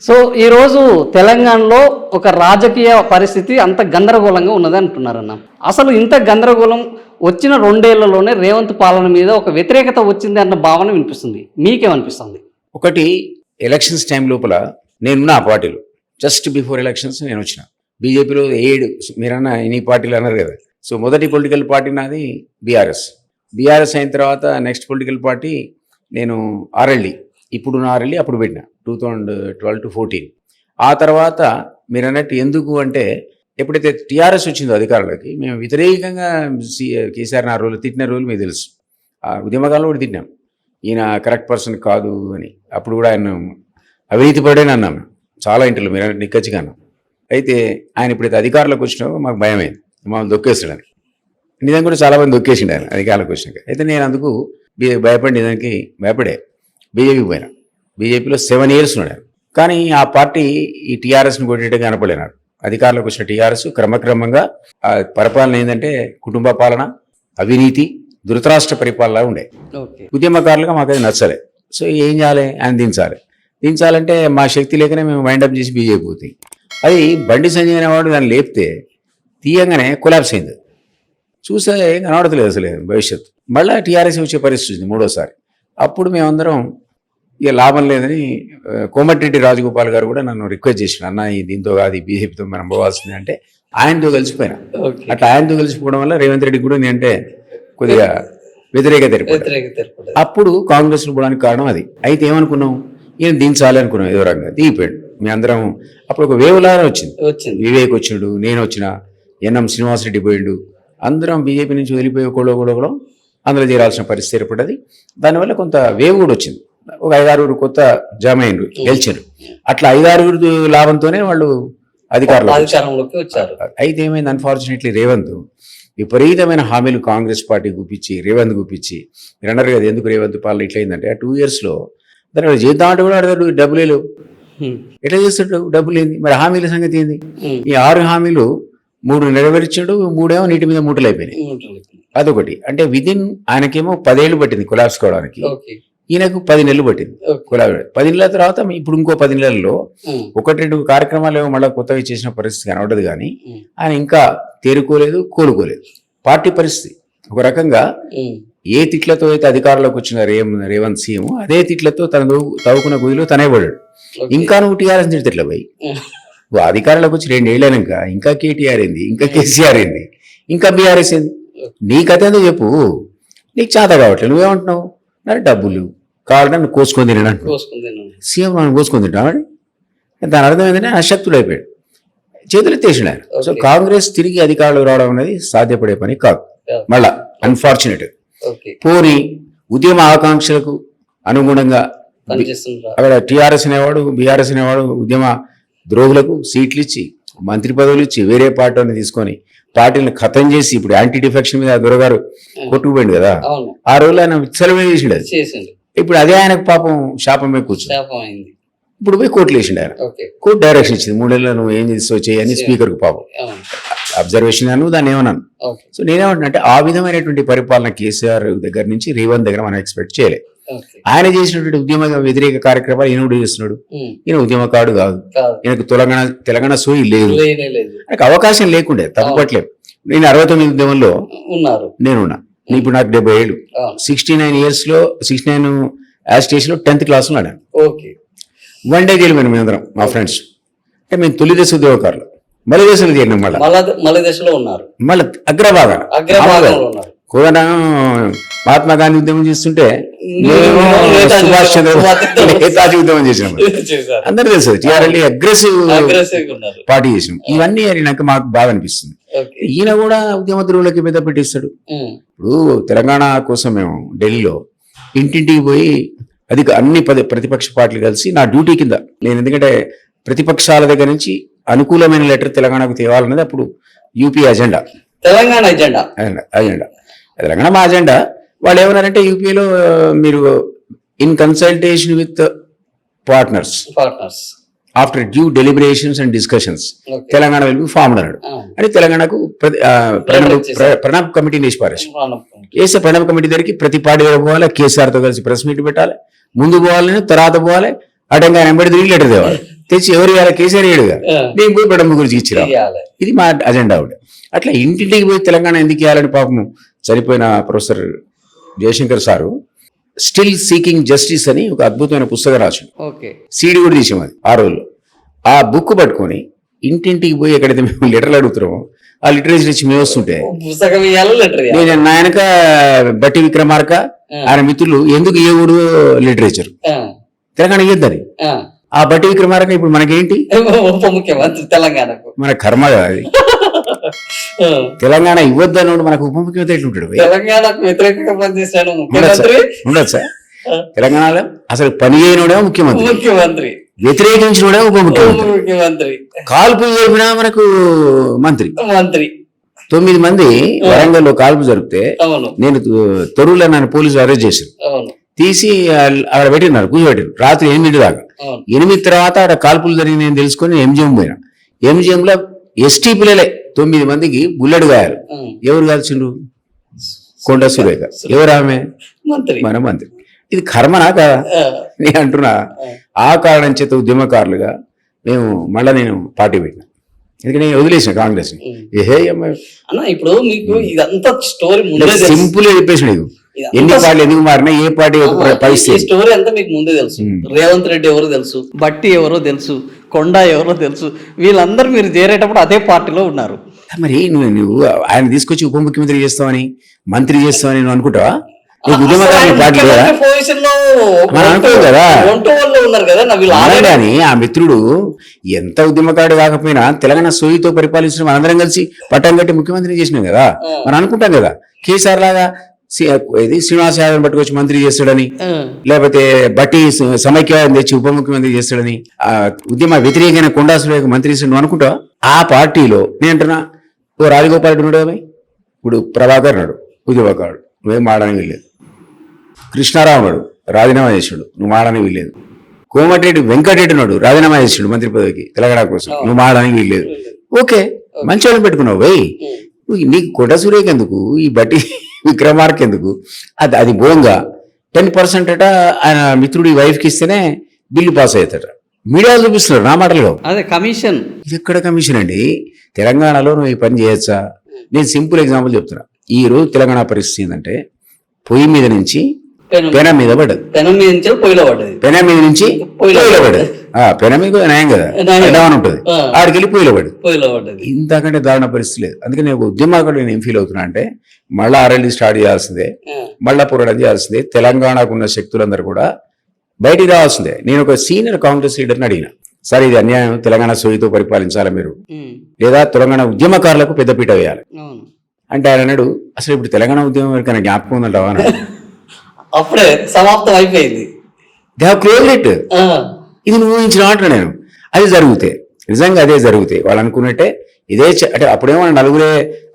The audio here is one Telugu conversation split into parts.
సో ఈరోజు తెలంగాణలో ఒక రాజకీయ పరిస్థితి అంత గందరగోళంగా ఉన్నది అంటున్నారన్న. అసలు ఇంత గందరగోళం వచ్చిన 2 ఏళ్లలోనే రేవంత్ పాలన మీద ఒక వ్యతిరేకత వచ్చింది అన్న భావన వినిపిస్తుంది. మీకేమనిపిస్తుంది? ఒకటి, ఎలక్షన్స్ టైం లోపల నేనున్న ఆ పార్టీలో జస్ట్ బిఫోర్ ఎలక్షన్స్ నేను వచ్చిన. బీజేపీలో 7 మీరన్నా ఎన్ని పార్టీలు అన్నారు కదా. సో మొదటి పొలిటికల్ పార్టీ నాది బీఆర్ఎస్ అయిన తర్వాత నెక్స్ట్ పొలిటికల్ పార్టీ నేను ఆర్ఎల్డి, ఇప్పుడున్న ఆర్ఎల్డి అప్పుడు పెట్టిన 2012 to 14. ఆ తర్వాత మీరు అన్నట్టు ఎందుకు అంటే ఎప్పుడైతే టీఆర్ఎస్ వచ్చిందో అధికారులకి మేము వ్యతిరేకంగా కేసీఆర్ ఆ రోజులు తిట్టిన రోజులు మీకు తెలుసు. ఆ ఉద్యమకాలంలో కూడా తిట్టినాం, ఈయన కరెక్ట్ పర్సన్ కాదు అని. అప్పుడు కూడా ఆయన అవినీతి పడేని అన్నాం చాలా ఇంటర్లో, మీరు నిక్కచ్చిగా అన్నాం. అయితే ఆయన ఇప్పుడైతే అధికారులకు వచ్చినాక మాకు భయమైంది, మమ్మల్ని దొక్కేస్తాడని. నిజంగా కూడా చాలామంది దొక్కేసిండు ఆయన అధికారులకు వచ్చినాక. అయితే నేను అందుకు భయపడి నిజానికి భయపడే బీజేపీకి పోయినా. బీజేపీలో 7 years ఉన్నాడు. కానీ ఆ పార్టీ ఈ టీఆర్ఎస్ని కొట్టేట్టుగా కనపడలేనాడు. అధికారంలోకి వచ్చిన టీఆర్ఎస్ క్రమక్రమంగా ఆ పరిపాలన ఏంటంటే కుటుంబ పాలన, అవినీతి, ధృతరాష్ట్ర పరిపాలన ఉండే. ఉద్యమకారులుగా మాకు అది నచ్చలే. సో ఏం చేయాలి, ఆయన దించాలంటే మా శక్తి లేకనే మేము వైండప్ చేసి బీజేపీ పోతాయి. అది బండి సంజయ్ అనేవాడు దాన్ని లేపితే తీయంగానే కొలాప్స్ అయింది. చూసే కనబడతలేదు అసలు భవిష్యత్తు. మళ్ళీ టీఆర్ఎస్ వచ్చే పరిస్థితి మూడోసారి. అప్పుడు మేమందరం ఇక లాభం లేదని కోమటిరెడ్డి రాజగోపాల్ గారు కూడా నన్ను రిక్వెస్ట్ చేసిన, అన్న దీంతో కాదు బీజేపీతో మనం పోవాల్సింది అంటే ఆయనతో కలిసిపోయినా. అట్లా ఆయనతో కలిసిపోవడం వల్ల రేవంత్ రెడ్డి కూడా నేనంటే కొద్దిగా వ్యతిరేకత ఏర్పడింది. అప్పుడు కాంగ్రెస్లో పోవడానికి కారణం అది. అయితే ఏమనుకున్నాం, ఈయన దించాలి అనుకున్నాం, ఏదో రకంగా దిగిపోయాడు. మీ అందరం అప్పుడు ఒక వేవులాగా వచ్చింది. వివేక్ వచ్చినాడు, నేను వచ్చిన, ఎన్ఎం శ్రీనివాసరెడ్డి పోయిండు, అందరం బీజేపీ నుంచి వదిలిపోయి ఒకడో అందులో చేరాల్సిన పరిస్థితి ఏర్పడ్డది. దానివల్ల కొంత వేవ్ కూడా వచ్చింది. ఒక 5-6 కొత్త జామ అయినరు, గెలిచారు. అట్లా 5-6 లాభంతోనే వాళ్ళు అధికారంలోకి వచ్చారు. అయితే ఏమైంది, అన్ఫార్చునేట్లీ రేవంత్ విపరీతమైన హామీలు కాంగ్రెస్ పార్టీ గుప్పించి రేవంత్ గుప్పించి, మీరు అన్నారు కదా ఎందుకు రేవంత్ పాలన ఇట్లయిందంటే ఆ 2 yearsలో దాన్ని చేద్దామంటే కూడా అడగడు, డబ్బులే లేవు. ఎట్లా చేస్తాడు, డబ్బులు ఏంది మరి, హామీల సంగతి ఏంది? ఈ 6 హామీలు 3 నెరవేర్చాడు, 3 ఏమో నీటి మీద మూటలు అయిపోయినాయి. అదొకటి. అంటే విదిన్ ఆయనకేమో 10 ఏళ్ళు పట్టింది కొలాప్స్ కావడానికి, ఈయనకు 10 నెలలు పట్టింది కొలాబ్. 10 నెలల తర్వాత ఇప్పుడు ఇంకో 10 నెలల్లో 1-2 కార్యక్రమాలు ఏమో మళ్ళీ కొత్తగా చేసిన పరిస్థితి కనబడదు. కానీ ఆయన ఇంకా తేరుకోలేదు, కోలుకోలేదు. పార్టీ పరిస్థితి ఒక రకంగా ఏ తిట్లతో అయితే అధికారంలోకి వచ్చిన రేవంత్ సీఎం అదే తిట్లతో తను తవ్వుకున్న గుదిలో తనే పడాడు. ఇంకా నువ్వు టీఆర్ఎస్ నుంచి తిట్ల పోయి అధికారంలోకి వచ్చి 2 ఏళ్ళైనాక ఇంకా కేటీఆర్ ఏంది, ఇంకా కేసీఆర్ ఏంది, ఇంకా బీఆర్ఎస్ ఏంది? నీ కథ ఏందో చెప్పు. నీకు చేత కావట్లేదు, నువ్వేమంటున్నావు, నాకు డబ్బులు కావాలంటే నువ్వు కోసుకొని తినడానికి సీఎం నన్ను కోసుకొని తింటామని. దాని అర్థం ఏంటంటే అశక్తుడు అయిపోయాడు, చేతులు ఎత్తేసాడు ఆయన. సో కాంగ్రెస్ తిరిగి అధికారంలోకి రావడం అనేది సాధ్యపడే పని కాదు. మళ్ళా అన్ఫార్చునేట్ పోని ఉద్యమ ఆకాంక్షలకు అనుగుణంగా అక్కడ టీఆర్ఎస్ అనేవాడు, బీఆర్ఎస్ అనేవాడు ఉద్యమ ద్రోహులకు సీట్లు ఇచ్చి, మంత్రి పదవులు ఇచ్చి, వేరే పార్టీని తీసుకొని పార్టీని ఖతం చేసి ఇప్పుడు యాంటీ డిఫెక్షన్ మీద దొరగారు కొట్టుకుపోయింది కదా. ఆ రోజులు ఆయన విచ్చలమే చేసిండు అది. ఇప్పుడు అదే ఆయనకు పాపం శాపమే కూర్చుంది. ఇప్పుడు పోయి కోర్టులు వేసిండు ఆయన. కోర్టు డైరెక్షన్ ఇచ్చింది, 3 నెలలు నువ్వు ఏం చేస్తావు చేయని స్పీకర్కు పాపం అబ్జర్వేషన్ అను దాన్ని ఏమన్నాను. సో నేనేమంటున్నా అంటే ఆ విధమైనటువంటి పరిపాలన కేసీఆర్ దగ్గర నుంచి రేవంత్ దగ్గర మనం ఎక్స్పెక్ట్ చేయలేదు. ఆయన చేసినటువంటి ఉద్యమ వ్యతిరేక కార్యక్రమాలు ఈయన కూడా చేస్తున్నాడు. ఈయన ఉద్యమకాడు కాదు, ఈయనకు తెలంగాణ సోయి లేదు, ఆయనకు అవకాశం లేకుండే. తప్పట్లేదు. నేను 69 ఉద్యమంలో నేనున్నా, ఇప్పుడు నాకు 70 ఏళ్ళు. 69 yearsలో 69 యాజిటేషన్లో 10th classలో ఆడాను. 1 day గెలిపాను మేమందరం మా ఫ్రెండ్స్. అంటే మేము తొలి దశ ఉద్యోగకారులు, మళ్ళీ దశలో చేరినాం. మళ్ళీ అగ్రభాగం కోదండ మహాత్మా గాంధీ ఉద్యమం చేస్తుంటే సుభాష్ నేతాజీ ఉద్యమం చేసినాం. అందరూ తెలుసు టీఆర్ఎల్ అగ్రెసివ్ పార్టీ చేసినాం. ఇవన్నీ నాకు మాకు బాగా అనిపిస్తుంది. ఈయన కూడా ఉద్యమ ద్రోవులకి పెద్ద పెట్టిస్తాడు. ఇప్పుడు తెలంగాణ కోసం మేము ఢిల్లీలో ఇంటింటికి పోయి అన్ని ప్రతిపక్ష పార్టీలు కలిసి నా డ్యూటీ కింద నేను, ఎందుకంటే ప్రతిపక్షాల దగ్గర నుంచి అనుకూలమైన లెటర్ తెలంగాణకు తేవాలన్నది అప్పుడు యూపీ అజెండా, తెలంగాణ మా అజెండా. వాళ్ళు ఏమన్నారంటే యూపీలో మీరు in consultation with partners after due deliberations and discussions Telangana వెళ్ళి ఫామ్ అన్నాడు. అని తెలంగాణకు ప్రణబ్ కమిటీని వేసి పారేసి వేసే ప్రణబ్ కమిటీ దగ్గరికి ప్రతి పార్టీ దగ్గర పోవాలి, కేసీఆర్తో కలిసి ప్రెస్ మీట్ పెట్టాలి, ముందు పోవాలని తర్వాత పోవాలి, అటంగా వెంబడి తిరిగి లెటర్ తేవాలి. తెచ్చి ఎవరు ఇవ్వాలి? కేసీఆర్ ఏడుగా నేను పోయి బెడ ముగ్గురికి ఇచ్చిరా. ఇయ్యాలి. ఇది మా అజెండా ఒకటి. అట్లా ఇంటింటికి పోయి తెలంగాణ ఎందుకు ఇవ్వాలని పాపం చనిపోయిన professor Jayashankar sir still seeking justice అని ఒక అద్భుతమైన పుస్తకం రాసిండు. ఓకే. సీడీ కూడా తీసాం అది ఆ రోజుల్లో. ఆ బుక్ పట్టుకొని ఇంటింటికి పోయి ఎక్కడైతే మేము లెటర్లు అడుగుతున్నామో ఆ లిటరేచర్ ఇచ్చి మేము వస్తుంటే పుస్తకం ఇయ్యాలి, లెటర్ ఇయ్యాలి. నేను నాయనక బట్టి విక్రమార్క ఆయన మిత్రులు ఎందుకు ఏ ఊరు లిటరేచర్ తెలంగాణ ఇయ్యద్దని. ఆ బట్టి విక్రమార్క ఇప్పుడు మనకేంటి? ఉప ముఖ్యమంత్రి తెలంగాణకు. మన కర్మ కదా అది. తెలంగాణ ఇవ్వద్దన్నోడు మనకు ఉప ముఖ్యమంత్రి ఎట్లుంటాడు? తెలంగాణకు వ్యతిరేకంగా పనిచేశాడు ముఖ్యమంత్రి. ఉండొచ్చా? తెలంగాణలో అసలు పని చేయనోడే ముఖ్యమంత్రి, ముఖ్యమంత్రి వ్యతిరేకించినోడే ఉప ముఖ్యమంత్రి, ముఖ్యమంత్రి కాల్పు జరిపినా మనకు మంత్రి. మంత్రి 9 మంది వరంగల్లో కాల్పు జరిపితే అవును నేను తొరువులో నన్ను పోలీసులు అరెస్ట్ చేశారు. అవును. తీసి అక్కడ పెట్టినారు, కూర్చోబెట్టారు రాత్రి 8 దాకా. 8 తర్వాత అక్కడ కాల్పులు జరిగి నేను తెలుసుకొని ఎంజిఎం పోయినా. ఎంజిఎం లో ఎస్టీ పిల్లలే 9 మందికి బుల్లెట్ గాయారు. ఎవరు కాల్చిండ్రు? కొండ సురేఖ. ఎవరు ఆమె? మంత్రి, మన మంత్రి. ఇది కర్మనా కదా నేను అంటున్నా. ఆ కారణం చేత ఉద్యమకారులుగా మేము మళ్ళా నేను పార్టీ పెట్టినా. ఎందుకంటే నేను వదిలేసిన కాంగ్రెస్ ని. అన్న ఇప్పుడు మీకు ఇదంతా స్టోరీ ముందే సింపుల్ చెప్పేసి నీకు ఎన్ని పార్టీలు ఎందుకు మారినా ఏ పార్టీ పరిస్థితి స్టోరీ అంతా మీకు ముందే తెలుసు. రేవంత్ రెడ్డి ఎవరో తెలుసు, బట్టి ఎవరో తెలుసు, కొండ ఎవరో తెలుసు. వీళ్ళందరూ మీరు చేరేటప్పుడు అదే పార్టీలో ఉన్నారు. మరి నువ్వు ఆయన తీసుకొచ్చి ఉప ముఖ్యమంత్రి చేస్తావని మంత్రి చేస్తావని నువ్వు అనుకుంటావా? ఉద్యమకారులు పార్టీ లేదా మనం అనుకోదు కదా. కానీ ఆ మిత్రుడు ఎంత ఉద్యమకారుడు కాకపోయినా తెలంగాణ సోయితో పరిపాలించిన మనందరం కలిసి పట్టం కట్టి ముఖ్యమంత్రి చేసినాం కదా. మనం అనుకుంటాం కదా కేసీఆర్ లాగా ఇది శ్రీనివాస యాదవ్ పట్టుకొచ్చి మంత్రి చేస్తాడని, లేకపోతే బట్టి సమైక్యవాదం తెచ్చి ఉప ముఖ్యమంత్రి చేస్తాడని, ఆ ఉద్యమ వ్యతిరేకమైన కొండా సురేఖ మంత్రి చేస్తాడు నువ్వు అనుకుంటావా? ఆ పార్టీలో నేను అంటున్నా ఓ రాజగోపాల్ రెడ్డి ఉన్నాడు కదా, ఇప్పుడు ప్రభాకర్ నాడు ఉద్యమకారుడు, నువ్వేం మాడడానికి వెళ్ళలేదు. కృష్ణారావు నాడు రాజీనామా చేసాడు, నువ్వు మాడడానికి వీల్లేదు. కోమటిరెడ్డి వెంకటరెడ్డి నాడు రాజీనామా చేసాడు మంత్రి పదవికి తెలంగాణ కోసం, నువ్వు మాడడానికి వీల్లేదు. ఓకే, మంచి వాళ్ళని పెట్టుకున్నావు పోయి. నీకు కొండ సురేఖ ఎందుకు, ఈ బట్టి విక్రమార్క ఎందుకు? అది బోంగా 10% అట ఆయన మిత్రుడి వైఫ్కి ఇస్తేనే బిల్లు పాస్ అవుతాడ. మీడియాలో చూపిస్తున్నారు, నా మాటలు కావు. అదే కమిషన్. ఇది ఎక్కడ కమిషన్ అండి? తెలంగాణలో నువ్వు ఈ పని చేయొచ్చా? నేను సింపుల్ ఎగ్జాంపుల్ చెప్తున్నా. ఈ రోజు తెలంగాణ పరిస్థితి ఏంటంటే పొయ్యి మీద నుంచి పెనం మీద పడ్డది, పెనం మీద నుంచి పొయ్యిలో పడ్డది. పెనం మీద నయం కదా, ఎడవని ఉంటుంది, ఆడికి వెళ్ళి పొయ్యిలో పడ్డది. ఇంతకంటే దారుణ పరిస్థితి లేదు. అందుకని నేను ఉద్యమాకుడు నేను ఫీల్ అవుతున్నా అంటే మళ్ళా ఆర్ఎల్డీ స్టార్ట్ చేయాల్సిందే, మళ్ళా పోరాటం చేయాల్సిందే. తెలంగాణకు ఉన్న శక్తులందరూ కూడా బయటికి రావాల్సిందే. నేను ఒక సీనియర్ కాంగ్రెస్ లీడర్ని అడిగిన, సరే ఇది అన్యాయం, తెలంగాణ సోయితో పరిపాలించాలా మీరు, లేదా తెలంగాణ ఉద్యమకారులకు పెద్దపీట వేయాలి అంటే ఆయన అన్నాడు, అసలు ఇప్పుడు తెలంగాణ ఉద్యమం ఎవరికైనా జ్ఞాపకం ఉందంటావా అన్నాడు. అప్పుడే సమాప్తం అయిపోయింది. They have closed it. ఇది నువ్వు ఊహించిన అంటున్నా నేను. అది జరుగుతాయి, నిజంగా అదే జరుగుతాయి. వాళ్ళు అనుకున్నట్టే ఇదే అంటే అప్పుడేమో నలుగురే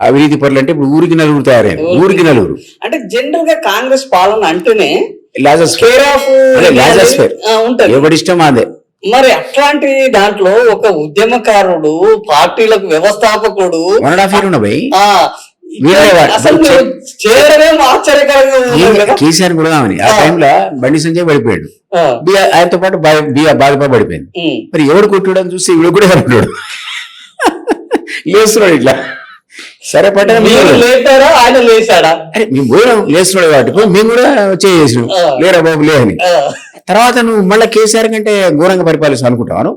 అవినీతి పరులు అంటే ఇప్పుడు ఊరికి నలుగురు తయారైన, ఊరికి నలుగురు. అంటే జనరల్ గా కాంగ్రెస్ పాలన అంటేనే ఎవడిష్టం అదే. మరి అట్లాంటి దాంట్లో ఒక ఉద్యమకారుడు, పార్టీలకు వ్యవస్థాపకుడు కేసీఆర్ కూడా ఆ టైంలో బండి సంజయ్ పడిపోయాడు, ఆయనతో పాటు భాజపా పడిపోయింది. మరి ఎవడు కొట్టాడని చూస్తే ఇవి కూడా కనుక్కున్నాడు, లేస్తున్నాడు ఇట్లా. సరే పట్టారా ఆయన లేచాడా? మేము పోయినాం లేస్తున్నాడు కాబట్టి మేము కూడా చేసినాం, లేరా బాబు లే అని. తర్వాత నువ్వు మళ్ళీ కేసీఆర్ కంటే ఘోరంగా పరిపాలిస్తావు అనుకుంటావాను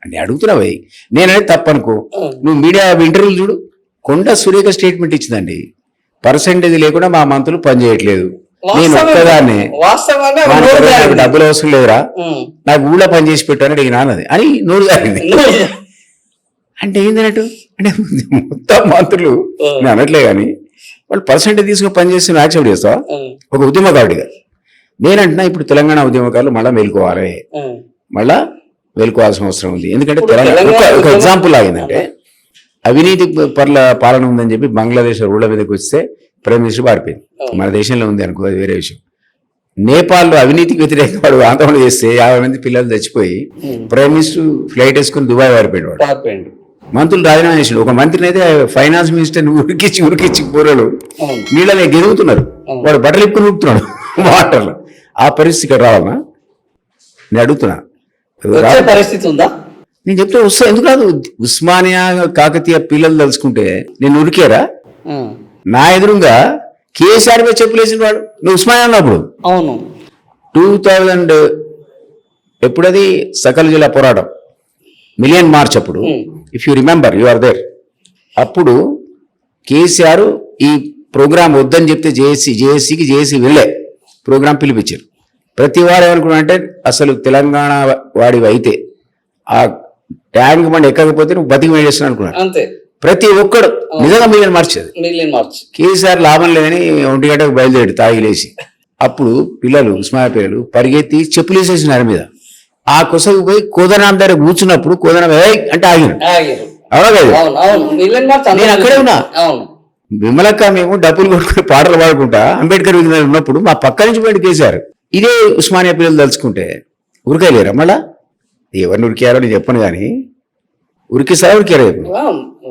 అని అడుగుతున్నావు. నేననేది తప్పనుకో. నువ్వు మీడియా ఇంటర్వ్యూలు చూడు, కొండ సురేఖ స్టేట్మెంట్ ఇచ్చిందండి, పర్సెంటేజ్ లేకుండా మా మంత్రులు పనిచేయట్లేదు, నేను ఒక్కదాన్నే, డబ్బులు అవసరం లేదురా, నాకు ఊళ్ళో పని చేసి పెట్టాను అడిగినా అన్నది అని నోరు జారింది. అంటే ఏంటన్నట్టు, అంటే మొత్తం మంత్రులు నేను అనట్లే కానీ వాళ్ళు పర్సెంటేజ్ తీసుకుని పనిచేసి యాక్సెప్ట్ చేస్తావా ఒక ఉద్యమకారుడిగా? నేనంటున్నా ఇప్పుడు తెలంగాణ ఉద్యమకారులు మళ్ళా మేలుకోవాలి, మళ్ళా మేలుకోవాల్సిన అవసరం ఉంది. ఎందుకంటే తెలంగాణ ఒక ఎగ్జాంపుల్ ఆగిందంటే అవినీతి పర్ల పాలన ఉందని చెప్పి బంగ్లాదేశ్ రూళ్ల మీదకి వస్తే ప్రైమ్ మినిస్టర్ పారిపోయింది. మన దేశంలో ఉంది అనుకో, అది వేరే విషయం. నేపాల్లో అవినీతికి వ్యతిరేకంగా వాడు ఆందోళన చేస్తే 50 మంది పిల్లలు చచ్చిపోయి ప్రైమ్ మినిస్టర్ ఫ్లైట్ వేసుకుని దుబాయ్ పారిపోయాడు వాడు. మంత్రులు రాజీనామా చేసాడు. ఒక మంత్రిని అయితే ఫైనాన్స్ మినిస్టర్ ఉరికిచ్చి కూరలు నీళ్ళనే గెలుగుతున్నారు, వాడు బట్టలు ఇప్పుకుని ఊపుతున్నాడు వాటర్లో. ఆ పరిస్థితి ఇక్కడ రావాలన్నా నేను అడుగుతున్నా. పరిస్థితి ఉందా? నేను చెప్తే వస్తా, ఎందుకు రాదు? ఉస్మానియా కాకతీయ పిల్లలు తలుచుకుంటే నేను ఉరికేరా? ఆ, నా ఎదురుగా కేసీఆర్ మీద చెప్పులేసిన వాడు నువ్వు ఉస్మానియా ఉన్నప్పుడు అవును 2000 ఎప్పుడది సకల జిల్లా పోరాటం మిలియన్ మార్చ్ అప్పుడు, if you remember you are there. అప్పుడు కేసీఆర్ ఈ ప్రోగ్రాం వద్దని చెప్తే జేఏసీకి వెళ్ళే ప్రోగ్రాం పిలిపించారు. ప్రతి వాడు ఏమనుకున్నాడంటే అసలు తెలంగాణ వాడివి అయితే ఆ ట్యాంక్ బండి ఎక్కకపోతే నువ్వు బతికి వేసేస్తున్నావు అనుకున్నాడు. అంతే, ప్రతి ఒక్కడు నిజంగా మిలియన్ మార్చేది. Million March. కేసీఆర్ లాభం లేదని 1 గంటకు బయలుదేరి తాగిలేసి, అప్పుడు పిల్లలు ఉస్మానియా పిల్లలు పరిగెత్తి చెప్పులు వేసేసినారు మీద. ఆ కొసకు పోయి కోదనాం దగ్గర కూర్చున్నప్పుడు కోదనాం అంటే ఆగిన. ఆగారు. అవునా కదా? అవును అవును, మిలియన్ మార్చ్. నేను అక్కడే ఉన్నా. అవును, విమలక్క మేము డబ్బులు కొట్టుకుని పాటలు పాడుకుంటా అంబేద్కర్ విగ్రహం ఉన్నప్పుడు మా పక్క నుంచి బయట కేసారు. ఇదే ఉస్మానియా పిల్లలు తలుచుకుంటే ఉరికాయలేరా మళ్ళా? ఎవరిని ఉరికారో నేను చెప్పను కానీ ఉరికిస్తారా ఉరికారా?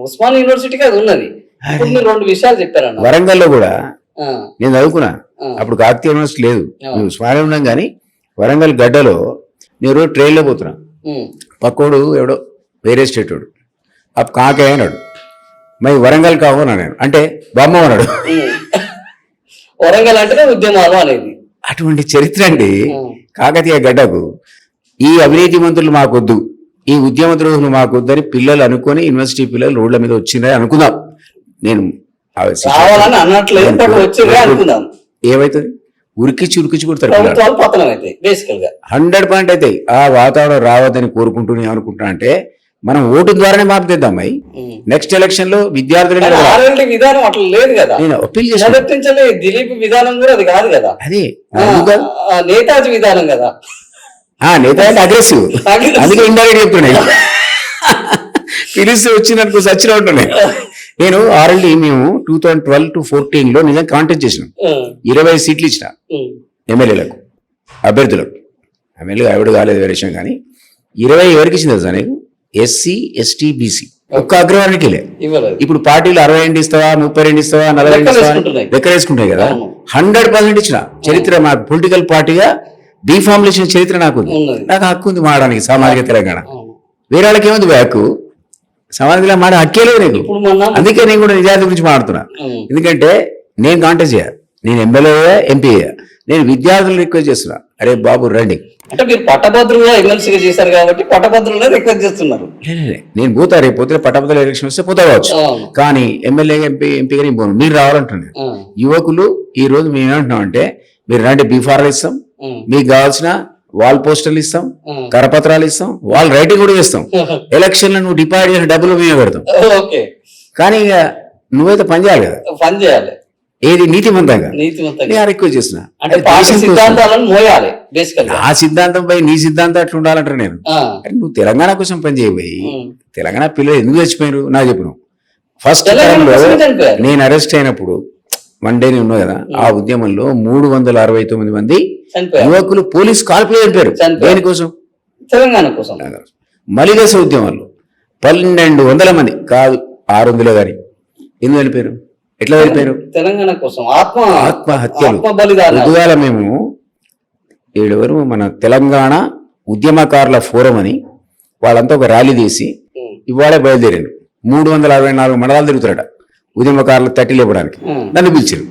ఉస్మానియా యూనివర్సిటీకి అది ఉన్నది. ఇప్పుడు మీరు 2 విషయాలు చెప్పారన్న. వరంగల్లో కూడా ఆ, నేను చదువుకున్నా, అప్పుడు కాకతీయ యూనివర్సిటీ లేదు, మేము ఉస్మానియా ఉన్నాం. కానీ వరంగల్ గడ్డలో నేను రోజు ట్రైన్లో పోతున్నా, ఉమ్, పక్కోడు ఎవడో వేరే స్టేట్ వాడు అప్పుడు కాకే అన్నాడు, మై వరంగల్ కావు అన్నాడు. నేను అంటే బామ్మ అన్నాడు. ఉమ్. వరంగల్ అంటేనే ఉద్యమాలు అనేది. అటువంటి చరిత్ర అండి కాకతీయ గడ్డకు. ఈ అవినీతి మంత్రులు మాకొద్దు, ఈ ఉద్యమ ద్రోహులు మాకొద్దని పిల్లలు అనుకొని యూనివర్సిటీ పిల్లలు రోడ్ల మీద వచ్చిందని అనుకుందాం. నేను కావాలని అనట్లేదు, బట్ వచ్చిందే అనుకుందాం. ఏమైతుంది? ఉరికిచ్చి కొడతారు. ప్రభుత్వాలు పతనం అవుతాయి బేసికల్ గా. 100% అవుతాయి. ఆ వాతావరణం రావద్దని కోరుకుంటూనే అనుకుంటున్నా. అంటే మనం ఓటు ద్వారానే మార్పుదిద్దాం. అయి నెక్స్ట్ ఎలక్షన్ లో విద్యార్థులు ఆర్ఎల్డి విధానం అట్లా లేదు కదా. నేను అప్పీల్ చేసిన మొదటి నుంచి దిలీప్ విధానం కూడా అది కాదు కదా. అదే నేతాజీ విధానం కదా. నేత అంటే అగ్రెసివ్, అందుకే ఇండైరెక్ట్ చెప్తున్నాయి. పిలిస్తే వచ్చిందనుకో సచ్చిన ఉంటున్నాయి. నేను ఆల్రెడీ మేము 2012 to 2014 లో నిజంగా కాంటెస్ట్ చేసినాం. 20 సీట్లు ఇచ్చిన ఎమ్మెల్యేలకు, అభ్యర్థులకు. ఎమ్మెల్యే ఆవిడ కాలేదు వేరే విషయం, కానీ 20 ఎవరికి ఇచ్చింది తెలుసా నీకు? ఎస్సీ ఎస్టీ బీసీ ఒక్క అగ్రవానికి వెళ్ళే. ఇప్పుడు పార్టీలు 62 ఇస్తావా, 32 ఇస్తావా, 40 ఇస్తావా లెక్క వేసుకుంటాయి కదా. 100% ఇచ్చిన చరిత్ర మా పొలిటికల్ పార్టీగా డిఫార్ములేషన్ చరిత్ర నాకు ఉంది. నాకు హక్కు ఉంది మాడడానికి సామాజిక తెలంగాణ. వేరే వాళ్ళకి ఏముంది హక్కు? సమాజంలో మాట హక్కే లేదు నీకు. అందుకే నేను కూడా నిజాయితీ గురించి మాట్లాడుతున్నా. ఎందుకంటే నేను కాంటెస్ట్ చేయ, నేను ఎమ్మెల్యే ఎంపీ, నేను విద్యార్థులు రిక్వెస్ట్ చేస్తున్నా, అరే బాబు రండి. అంటే మీరు పట్టభద్రులుగా ఎమ్మెల్సీగా చేశారు కాబట్టి పట్టభద్రులుగా రిక్వెస్ట్ చేస్తున్నారు. నేను పోతా, రేపు పోతే పట్టభద్రుల ఎలక్షన్ వస్తే పోతా కావచ్చు, కానీ ఎమ్మెల్యే ఎంపీగా నేను పోను. మీరు రావాలంటున్నాను. యువకులు ఈ రోజు మేము ఏమంటున్నాం అంటే, మీరు రండి, బీఫార్లు ఇస్తాం, మీకు కావాల్సిన వాల్ పోస్టర్లు ఇస్తాం, కరపత్రాలు ఇస్తాం, వాల్ రైటింగ్ కూడా ఇస్తాం. ఎలక్షన్ లో నువ్వు డిపాజిట్ చేసిన డబ్బులు మేమే పెడతాం. కానీ ఇక నువ్వైతే పని చేయాలి కదా. పని చేయాలి. ఏది నీతిమంతంగా రిక్వెస్ట్ చేస్తున్నా. ఆ సిద్ధాంతం పై నీ సిద్ధాంతం అట్లా ఉండాలంటారు. నేను నువ్వు తెలంగాణ కోసం పని చేయబోయి తెలంగాణ పిల్లలు ఎందుకు చచ్చిపోయారు నాకు చెప్పు. ఫస్ట్ టైంలో నేను అరెస్ట్ అయినప్పుడు 1 డే ఉన్నావు కదా, ఆ ఉద్యమంలో 369 మంది యువకులు పోలీస్ కాల్పులు చనిపోయారు. దేనికోసం? తెలంగాణ కోసం. మలిదశ ఉద్యమంలో 1200 మంది కాదు 600 గాని ఎందుకు చనిపోయారు? ఎట్లా వెళ్ళిపోయారు? తెలంగాణ కోసం ఆత్మహత్యలు. పొద్దుగాల మేము 7 వరకు మన తెలంగాణ ఉద్యమకారుల ఫోరం అని వాళ్ళంతా ఒక ర్యాలీ తీసి ఇవాళే బయలుదేరారు. 364 మండలాలు తిరుగుతారట ఉద్యమకారుల తట్టిలు ఇవ్వడానికి. నన్ను పిలిచారు.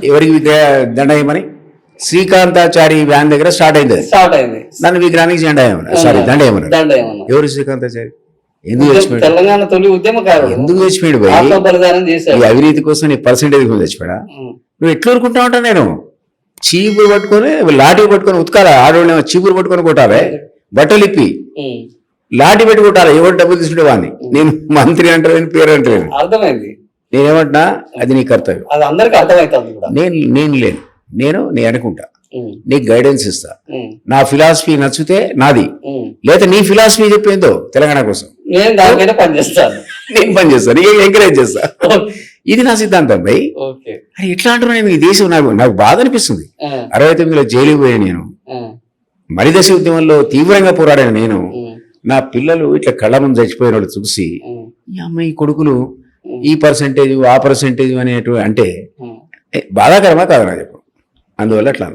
ఎవరికి దండ ఇవ్వమని? శ్రీకాంతాచారి వ్యాన్ దగ్గర స్టార్ట్ అయింది. నన్ను విగ్రహానికి జెండా ఏమన్నా, సారీ దండ ఏమన్నా. ఎవరు శ్రీకాంతాచారి? ఎందుకు చచ్చిపోయాడు? తెలంగాణ తొలి ఉద్యమకారుడు. ఎందుకు చచ్చిపోయాడు? ఈ అవినీతి కోసం నీ పర్సెంటేజ్ కోసం చచ్చిపోయా? నువ్వు ఎట్లా ఊరుకుంటా ఉంటా? నేను చీపురు పట్టుకొని లాఠీ పట్టుకొని ఉతకాలి. ఆడవాళ్ళేమో చీపురు పట్టుకొని కొట్టాలి, బట్టలు ఇప్పి లాఠీ పెట్టి కొట్టాలి. ఎవరు డబ్బులు తీసుకుంటే వాడిని. నేను మంత్రి అంటారు, పేరు అంటారు. అర్థమైంది. నేనేమంటున్నా, అది నీ కర్తవ్యం. అది అందరికీ అర్థమవుతుంది. నేను అనుకుంటా, నీకు గైడెన్స్ ఇస్తా. నా ఫిలాసఫీ నచ్చితే నాది, లేదా నీ ఫిలాసఫీ చెప్పేందో తెలంగాణ కోసం నేను దానికైనా పనిచేస్తాను. నేను పనిచేస్తాను, నీకు ఎంకరేజ్ చేస్తా. ఇది నా సిద్ధాంతం భయ్. అది ఎట్లా అంటున్నా? నేను ఈ దేశం నాకు బాధ అనిపిస్తుంది. 69లో జైలుకి పోయాను నేను. మలిదశ ఉద్యమంలో తీవ్రంగా పోరాడాను నేను. నా పిల్లలు ఇట్లా కళ్ళ ముందు చచ్చిపోయిన వాళ్ళు చూసి, ఈ అమ్మాయి కొడుకులు ఈ పర్సెంటేజ్ ఆ పర్సెంటేజ్ అనేటువంటి అంటే బాధాకరమా కాదా నాకు చెప్పు. అందువల్ల అట్లా